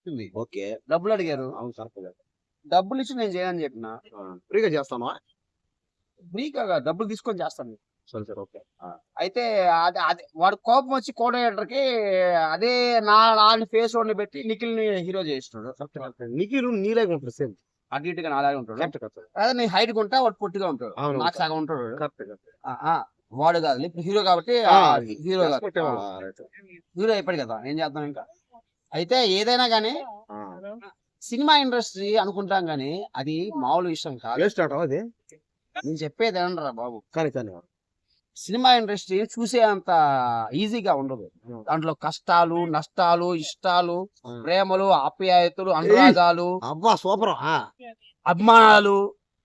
చెప్పింది. ఓకే. డబ్బులు అడిగారు. అవును కరెక్ట్. డబ్బులు ఇచ్చి నేను చేయని చెప్పిన. ఫ్రీగా చేస్తాను. ఫ్రీగా డబ్బులు తీసుకొని చేస్తాను. సరే సరే ఓకే. అయితే అది అది వాడు కోపం వచ్చి కోఆర్డినేటర్‌కి అదే నా ఫేస్ వాడిని పెట్టి నిఖిల్‌ని హీరో చేసినాడు. కరెక్ట్. నిఖిల్ నీలాగా ఉంటాడు సేమ్. అటు ఇటుగా నాలాగే ఉంటాడు. కరెక్ట్. అదే నేను హైట్‌గా ఉంటా, వాడు పొట్టిగా ఉంటాడు. అవును. నాకు సగం ఉంటాడు. కరెక్ట్. వాడు కాదు ఇప్పుడు హీరో కాబట్టి హీరో కాదు. రైట్. హీరో అయిపోయాడు కదా, ఏం చేద్దాం ఇంకా. అయితే ఏదైనా గానీ సినిమా ఇండస్ట్రీ అనుకుంటాం గానీ అది మామూలు విషయం కాదు. వేస్ట్ ఆట అది. నేను చెప్పేది ఏనంటారా బాబు, కానీ సినిమా ఇండస్ట్రీ చూసే అంత ఈజీగా ఉండదు. దాంట్లో కష్టాలు, నష్టాలు, ఇష్టాలు, ప్రేమలు, ఆప్యాయతలు, అనురాగాలు, అబ్బా సూపర్. అభిమానాలు,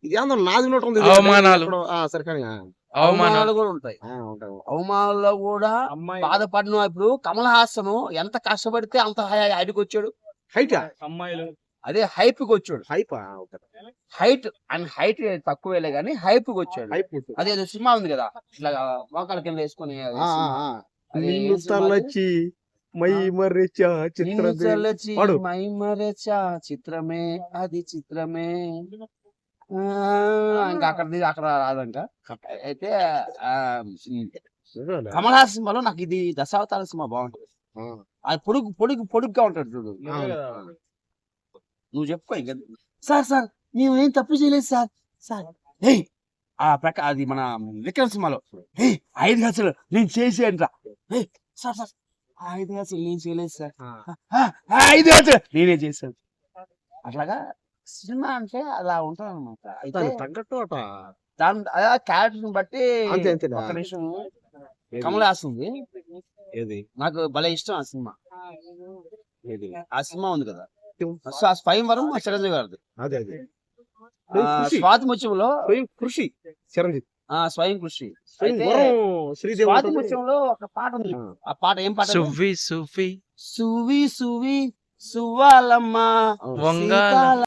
ఇది ఏందో నాది నోట్ ఉంది. అవమానాలు. సరే కానీ అవమానాలు కూడా ఉంటాయి. ఉంటాయి. అవమానాల్లో కూడా బాధపడిన ఇప్పుడు కమల్ హాసన్ ఎంత కష్టపడితే అంత హైట్కి వచ్చాడు. హైట్ అమ్మాయిలు అదే హైప్ కి వచ్చాడు. హైప్ హైట్ అండ్ హైట్ తక్కువేలే గానీ హైప్ కి వచ్చాడు. హైప్. అదే సినిమా ఉంది కదా, ఇట్లా మోకాల కింద వేసుకుని నిన్ను తలచి మై మరిచా చిత్రమే. మై మరచా చిత్రమే, అది చిత్రమే. ఇంకా అక్కడ రాదంట. అయితే కమల్ హాసన్ సినిమాలో నాకు ఇది దశావతార సినిమా బాగుంటుంది. అది పొడుగ్గా ఉంటాడు చూడు. నువ్వు చెప్పుకో ఇంకా. సార్ మేము ఏం తప్పు చేయలేదు సార్. అది మన విక్రమ్ సినిమాలో 5 గంటలు నేను చేసేయంట్రా. సార్ 5 గంటలు నేను చేయలేదు సార్. 5 గంటలు నేనే చేశాను. అట్లాగా సినిమా అంటే అలా ఉంటుంది అనమాట. అయితే తగ్గట్టు అట దాని క్యారెక్టర్ బట్టి అంతే. ఒక నిమిషం. కమల్ హాసన్ ఏది నాకు భలే ఇష్టం ఆ సినిమా. ఏది ఆ సినిమా ఉంది కదా, స్వయంవరం చిరంజీవి గారిది. అదే స్వాతి ముత్యంలో కృషి చిరంజీవి. స్వయం కృషి. శ్రీదేవి స్వాతి ముత్యంలో ఒక పాట ఉంది. ఆ పాట ఏం పాట? సువ్వి సువ్వి సువి సువి సువ్వాలమ్మ వంగాల